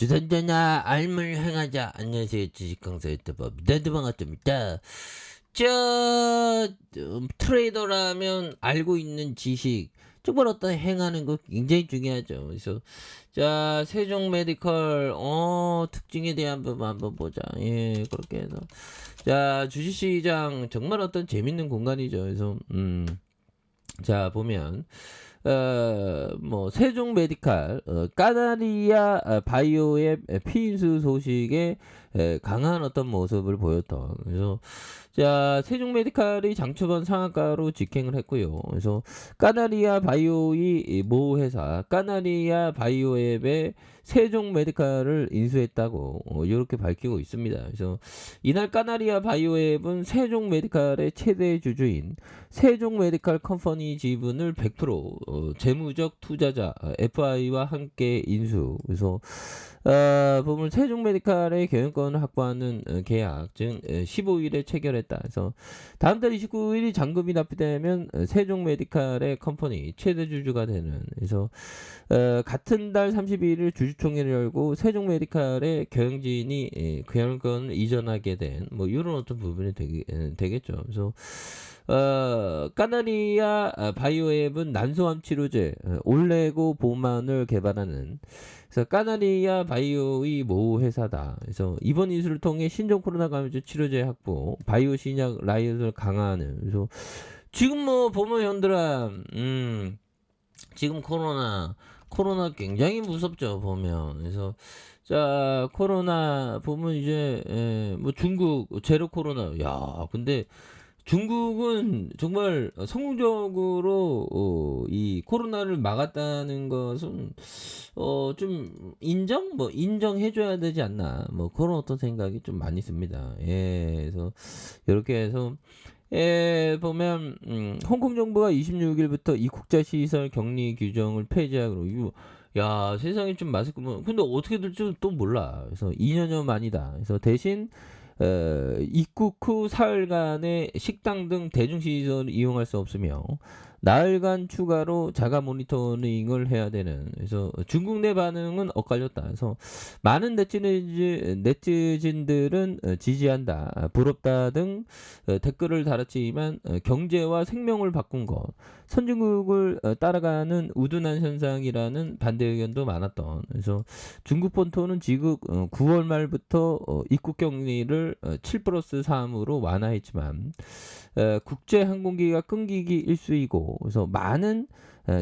주선전화 알물 행하자. 안녕하세요. 주식강사 유튜버 미다드방아입니다. 트레이더라면 알고 있는 지식 정말 어떤 행하는 거 굉장히 중요하죠. 그래서 자, 세종 메디컬 특징에 대한 부분 한번 보자. 예, 그렇게 해서 자, 주식시장 정말 어떤 재밌는 공간이죠. 그래서 자, 보면 뭐 세종 메디칼 까나리아 바이오의 피인수 소식에 강한 어떤 모습을 보였던. 그래서 자, 세종 메디칼이 장 초반 상한가로 직행을 했고요. 그래서 까나리아 바이오의 모 회사 까나리아 바이오앱의 세종 메디칼을 인수했다고 이렇게 밝히고 있습니다. 그래서 이날 까나리아 바이오앱은 세종 메디칼의 최대 주주인 세종 메디칼 컴퍼니 지분을 100% 재무적 투자자 FI와 함께 인수. 그래서 보면 세종 메디칼의 경영권을 확보하는 계약 즉 15일에 체결했다. 그래서 다음 달 29일이 잔금이 납부되면 세종 메디칼의 컴퍼니 최대 주주가 되는. 그래서 같은 달 31일 주주총회를 열고 세종 메디칼의 경영진이 경영권을 이전하게 된 뭐 이런 어떤 부분이 되겠죠. 그래서 까나리아 바이오앱은 난소암 치료제 올레고 보만을 개발하는 그래서 까나리아 바이오의 모 회사다. 그래서 이번 인수를 통해 신종 코로나 감염제 치료제 확보, 바이오 신약 라이엇을 강화하는. 그래서 지금 뭐 보면 현들아, 지금 코로나 굉장히 무섭죠 보면. 그래서 자, 코로나 보면 이제 뭐 중국 제로 코로나. 야, 근데 중국은 정말 성공적으로 이 코로나를 막았다는 것은 좀 인정해줘야 되지 않나, 뭐 그런 어떤 생각이 좀 많이 듭니다. 예, 그래서 이렇게 해서 보면 홍콩 정부가 26일부터 입국자 시설 격리 규정을 폐지하기로. 야, 세상에 좀 마스크 뭐 근데 어떻게 될지 또 몰라. 그래서 2년여 만이다. 그래서 대신 입국 후 사흘간의 식당 등 대중시설을 이용할 수 없으며 나흘간 추가로 자가 모니터링을 해야 되는. 그래서 중국 내 반응은 엇갈렸다. 그래서 많은 네티즌들은 지지한다, 부럽다 등 댓글을 달았지만 경제와 생명을 바꾼 것, 선진국을 따라가는 우둔한 현상이라는 반대 의견도 많았던. 그래서 중국 본토는 지금 9월 말부터 입국 격리를 7+3으로 완화했지만 국제 항공기가 끊기기 일쑤이고, 그래서 많은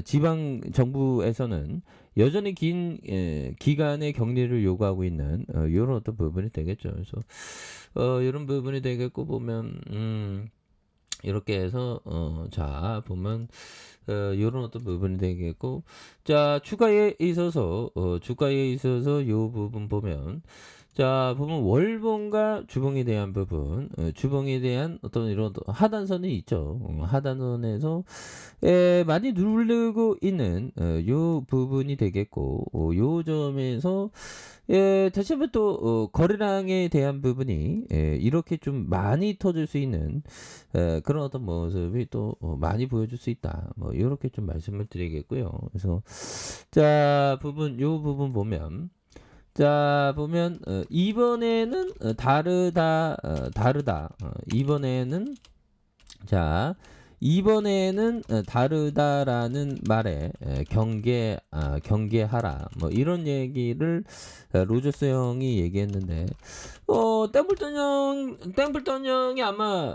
지방 정부에서는 여전히 긴 기간의 격리를 요구하고 있는 이런 어떤 부분이 되겠죠. 그래서 이런 부분이 되겠고, 보면 이렇게 해서 자, 보면 요런 어떤 부분이 되겠고, 자, 주가에 있어서 요 부분 보면, 자, 보면 월봉과 주봉에 대한 부분, 주봉에 대한 어떤 이런 하단선이 있죠. 하단선에서 많이 누르고 있는 요 부분이 되겠고, 요 점에서 다시 한번 또 거래량에 대한 부분이 이렇게 좀 많이 터질 수 있는 그런 어떤 모습이 또 많이 보여줄 수 있다. 뭐 이렇게 좀 말씀을 드리겠고요. 그래서 자, 요 부분 보면, 자, 보면 이번에는 다르다. 이번에는 다르다라는 말에 경계하라, 뭐 이런 얘기를 로저스 형이 얘기했는데, 템플턴 형이 아마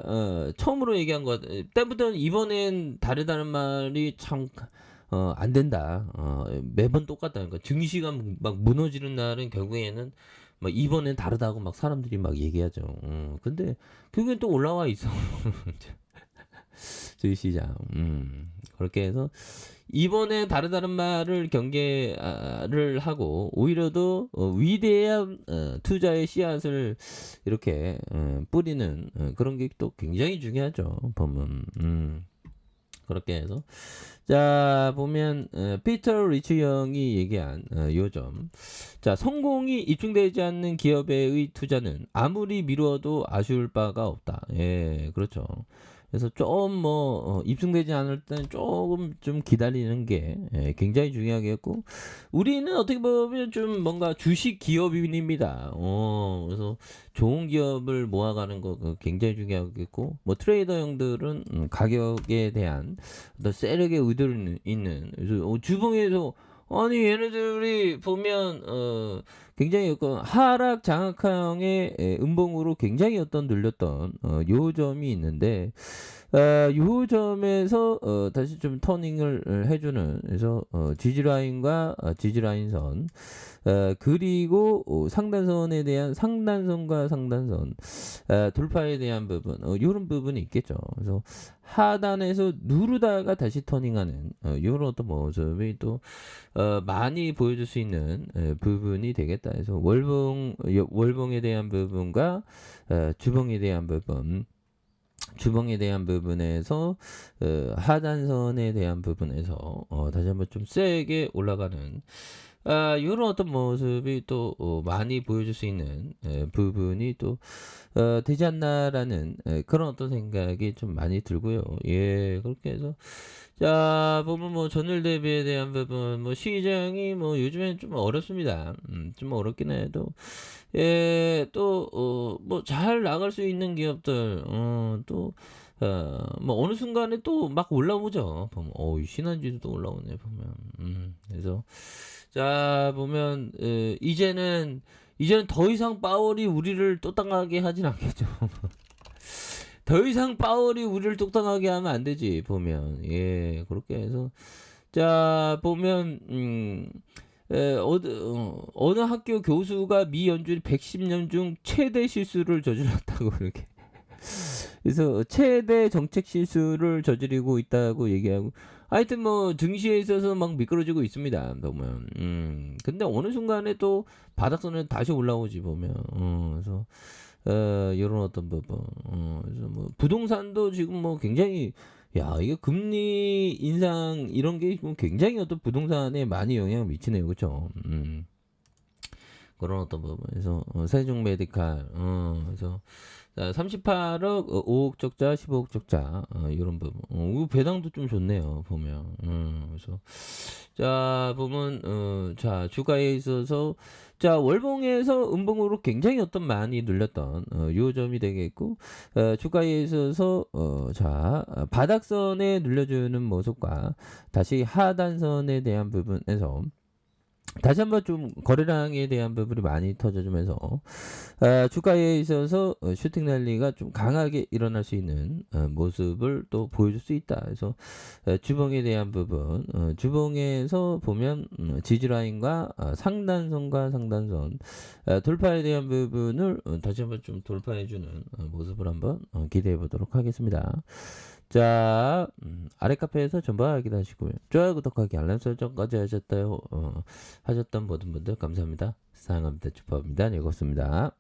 처음으로 얘기한 것 같아. 템플턴 이번엔 다르다는 말이 참 안 된다. 매번 똑같다니까. 증시가 막 무너지는 날은 결국에는 막 이번엔 다르다고 막 사람들이 막 얘기하죠. 근데 결국엔 또 올라와 있어. 주식시장. 그렇게 해서 이번에 다르다는 말을 경계를 하고, 오히려 더 위대한 투자의 씨앗을 이렇게 뿌리는 그런 게 또 굉장히 중요하죠 보면. 그렇게 해서 자, 보면 피터 리치 형이 얘기한 요점. 자, 성공이 입증되지 않는 기업의 투자는 아무리 미뤄도 아쉬울 바가 없다. 예, 그렇죠. 그래서 좀 입증되지 않을 때는 조금 좀 기다리는 게 굉장히 중요하겠고, 우리는 어떻게 보면 좀 뭔가 주식 기업인입니다. 그래서 좋은 기업을 모아가는 거 굉장히 중요하겠고, 뭐 트레이더 형들은 가격에 대한 어떤 세력의 의도를 있는, 그래서 주봉에서 아니 얘네들이 보면 굉장히 그 하락 장악형의 음봉으로 굉장히 늘렸던 요 점이 있는데, 요 점에서 다시 좀 터닝을 해주는, 그래서 지지라인과 지지라인선, 그리고 상단선에 대한 상단선과 상단선 돌파에 대한 부분, 요런 부분이 있겠죠. 그래서 하단에서 누르다가 다시 터닝하는 요런 어떤 모습이 또 많이 보여줄 수 있는 부분이 되겠다. 그래서 월봉에 대한 부분과 주봉에 대한 부분, 주봉에 대한 부분에서 하단선에 대한 부분에서 다시 한번 좀 세게 올라가는 이런 어떤 모습이 또 많이 보여줄 수 있는 부분이 또 되지 않나라는 그런 어떤 생각이 좀 많이 들고요. 예, 그렇게 해서 자 보면 뭐 전일 대비에 대한 부분, 뭐 시장이 뭐 요즘엔 좀 어렵습니다. 좀 어렵긴 해도 예, 또 뭐 잘 나갈 수 있는 기업들 또 뭐 어느 순간에 또 막 올라오죠. 보면 신한지도 올라오네 보면. 그래서 자 보면 이제는 더 이상 파월이 우리를 또 당하게 하진 않겠죠. 더 이상 파월이 우리를 똑당하게 하면 안 되지 보면. 예, 그렇게 해서 자 보면 어느 학교 교수가 미 연준이 110년 중 최대 실수를 저질렀다고 그렇게. 그래서 최대 정책 실수를 저지르고 있다고 얘기하고, 하여튼 뭐 증시에 있어서 막 미끄러지고 있습니다 보면. 근데 어느 순간에 또 바닥선에 다시 올라오지 보면. 그래서 요런 어떤 부분. 그래서 뭐 부동산도 지금 뭐 굉장히, 야, 이게 금리 인상 이런 게 뭐 굉장히 어떤 부동산에 많이 영향을 미치네요. 그렇죠? 그런 어떤 부분에서 세종 메디칼 그래서 38억 5억 적자 15억 적자 이런 부분, 이거 배당도 좀 좋네요 보면. 그래서 자 보면 자 주가에 있어서 자 월봉에서 음봉으로 굉장히 많이 눌렸던 요 점이 되겠고, 주가에 있어서 자 바닥선에 눌려주는 모습과 다시 하단선에 대한 부분에서 다시 한번 좀 거래량에 대한 부분이 많이 터져주면서 주가에 있어서 슈팅 랠리가 좀 강하게 일어날 수 있는 모습을 또 보여줄 수 있다. 그래서 주봉에 대한 부분, 주봉에서 보면 지지라인과 상단선과 상단선 돌파에 대한 부분을 다시 한번 좀 돌파해주는 모습을 한번 기대해 보도록 하겠습니다. 자, 아래 카페에서 전부 확인하시고요. 좋아요, 구독하기, 알람 설정까지 하셨던 모든 분들 감사합니다. 사랑합니다. 축복합니다. 읽었습니다.